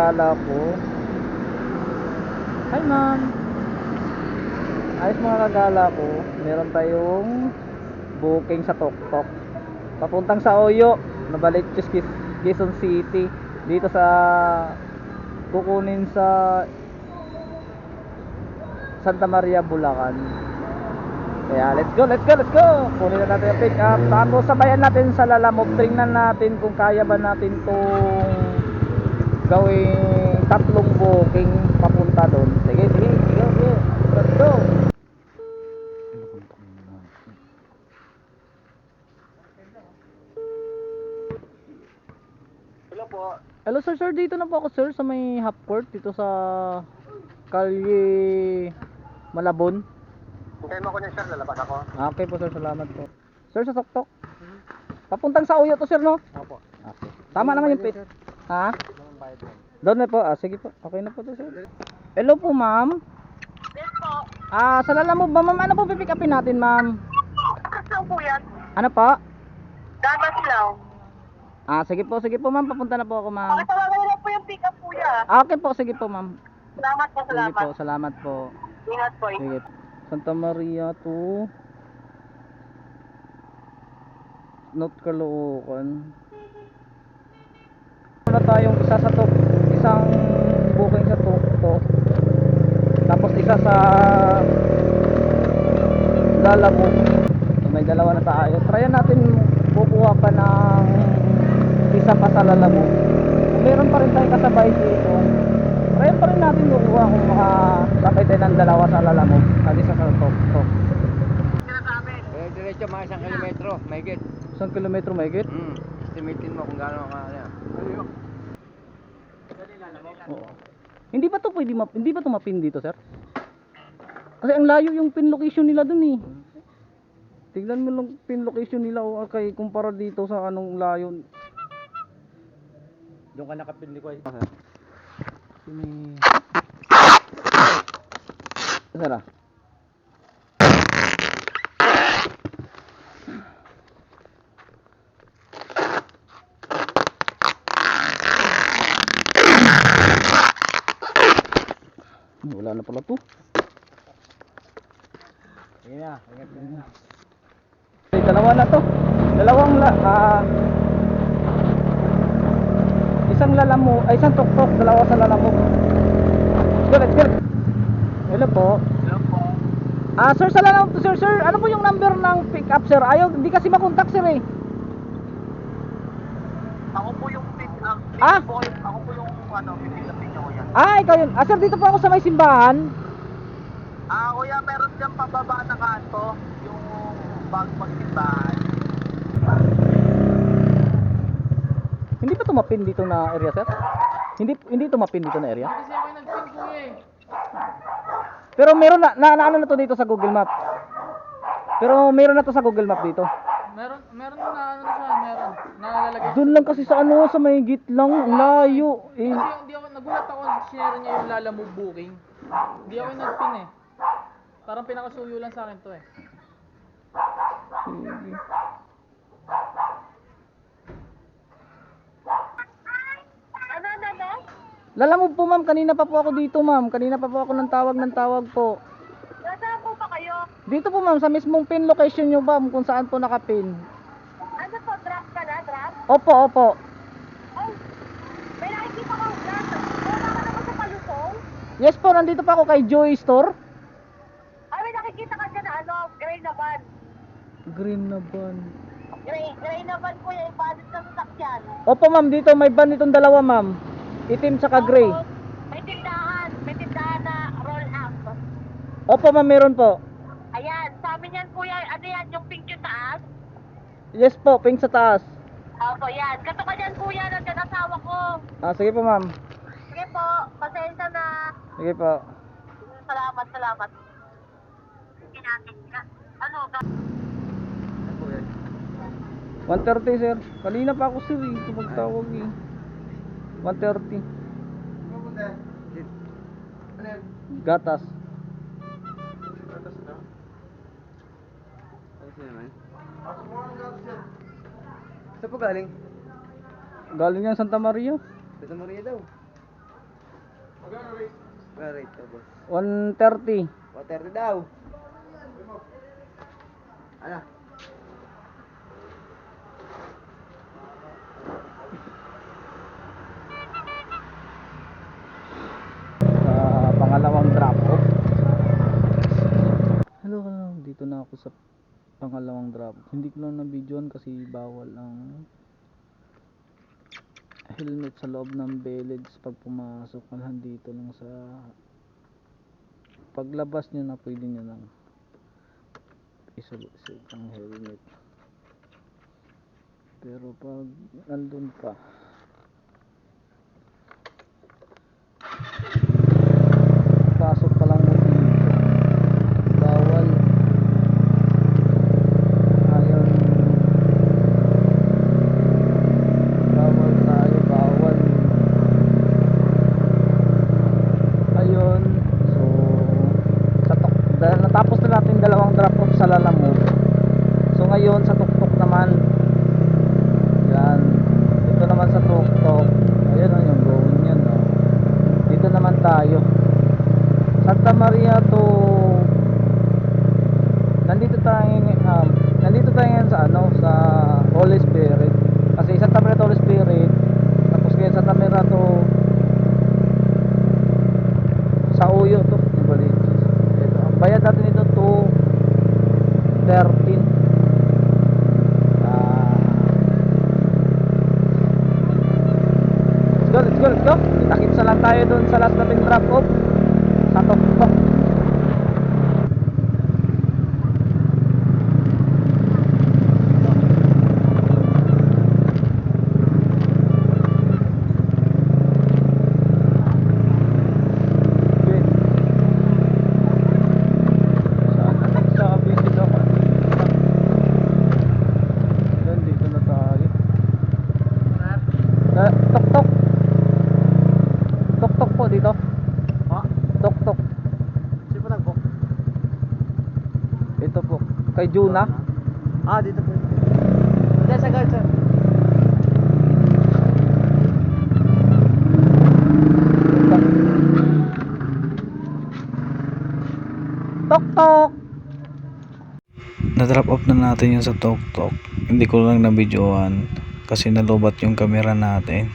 Kala ko. Hi ma'am. Ayos mga kagala ko. Meron tayong booking sa Toktok. Papuntang sa Oyo. Nabalik Quezon City. Dito sa kukunin sa Santa Maria, Bulacan. Kaya let's go. Kunin na natin yung pick up. Tapos sabayan natin sa Lalamove. Tingnan natin kung kaya ba natin itong gawing tatlong booking papunta doon. Sige. Let's go. Hello po. Hello sir, dito na po ako sir sa may half court dito sa Kalye Malabon. Hintayin mo ko niya, sir. Lalabas ako. Okay po sir, salamat po. Sir sa Toktok. Papuntang sa Uyo to sir no? Opo. Okay. Tama naman yung pit. Ha? Doon na po. Sige po. Okay na po to sir. Hello po ma'am. Yes po. Sa Lalamove ba ma'am? Ano po pipick upin natin ma'am? Saan po yan? Ano po? Damas lang. Sige po ma'am. Papunta na po ako ma'am. Pakitawagan niyo lang po yung pick-up kuya. Okay po, sige po ma'am. Salamat po, Sige salamat. po, salamat po. Ingat po. Sige. Santa Maria to North Caloocan. Wala tayong isa sa isang booking sa Toktok. Tapos isa sa Lalamove. So, may dalawa na tayo. Tryan natin kukuha pa ng isa pa sa Lalamove. Meron pa rin tayong kasabay dito. Tryan pa rin natin kukuha kung makasabay tayo ng dalawa sa Lalamove at isa sa Toktok. Diretso mga 1 kilometro. Mahigit. 1 kilometro mahigit? Estimitin mo kung gaano ka ano. Oo. Hindi ba to mapin dito, sir? Kasi ang layo yung pin location nila dun eh. Tignan mo lang pin location nila kay kumpara dito sa anong layo. Doon ka nakapindi ko. Sini. Sara. Wala na pala to. Sige na. Ingat na. Dalawa na to. Isang Lalamove, isang Toktok, dalawa sa Lalamove. Let's go. Hello po. Hello po. Sir sa Lalamove, sir, ano po yung number ng pick up sir? Hindi kasi makontak sir eh. Ako po yung pick-up. Ako po yung pick-up niyo kuya. Ikaw yun. Sir, dito po ako sa may simbahan. Kuya, meron dyan pababa na kanto. Yung bago magsimbahan. Hindi pa tumapin dito na area sir? Hindi tumapin dito na area? Kasi ako nag-pin kuya eh. Pero meron ano na to dito sa Google Map. Pero meron na to sa Google Map dito. Meron na ano na siya. Meron. Nalalagay. Doon lang kasi sa sa may git lang, ang layo. Eh. Kasi hindi ako, nagulat ako sinare niya yung Lalamove booking. Hindi ako yung nag-pin eh. Parang pinakasuyo lang sa akin to eh. Sige. Ano? Lalamove po ma'am, kanina pa po ako dito ma'am. Kanina pa po ako ng tawag po. Nasaan po ba kayo? Dito po ma'am, sa mismong pin location nyo ma'am, kung saan po nakapin. Ano po, drop ka na? Drop? Opo. Ay, may nakikita kang drop. Wala ka naman sa palupong? Yes po, nandito pa ako kay Joy Store. Ay, may nakikita ka dyan na gray na van. Green na van. Gray na van po yung ipalit sa sasakyan. Opo ma'am, dito may van itong dalawa ma'am. Itim tsaka gray. Tapos, may tindahan na roll up. Opo ma'am, meron po. Ayan, sa amin yan kuya, ano yan, yung pink yung taas? Yes po, pink sa taas. Opo, yan. Kato ka dyan kuya, nandiyan asawa ko. Sige po ma'am. Sige po, pasensya na. Sige po. Salamat. Sige natin. Ano, 130 sir. Kanina pa ako sir eh. Tumagtawag eh. 130. Gatas. Saan po galing? Galing yan Santa Maria. Santa Maria daw. Rate ka, boss. 130. 130 daw. Ano? Sa pangalawang drop off. Hello, dito na ako sa pangalawang drop. Hindi ko lang na-videoan kasi bawal ang helmet sa loob ng village pag pumasok. Dito lang sa paglabas nyo na pwede nyo lang isuot ang helmet. Pero pag nandun ka, pasok pa lang mo dito, bawal. Ayun, bawal tayo, bawal. Ayun, so dahil natapos na natin dalawang drop off sa Lalamove, so ngayon sa tuktok naman. Yan, dito naman sa tuktok, ayun o yung going yan, no? Dito naman tayo Santa Maria to, nandito tayo ngayon sa ano, sa Holy Spirit. Kasi Santa Maria to Holy Spirit, tapos kaya Santa Maria to sa Uyo to, yung Baliches. Ito, ang bayad natin ito to 13. Let's go. Kita-kits na lang tayo dun sa last nating drop off sa tuktok. Tok po dito. Ha? Tok. Sino pa nag-book? Ito po. Kay Juna. Ah, dito po. Diyan sa guard, sir. Tok. Na-drop off na natin yun sa Tok Tok. Hindi ko lang na-videoan kasi nalubat yung camera natin.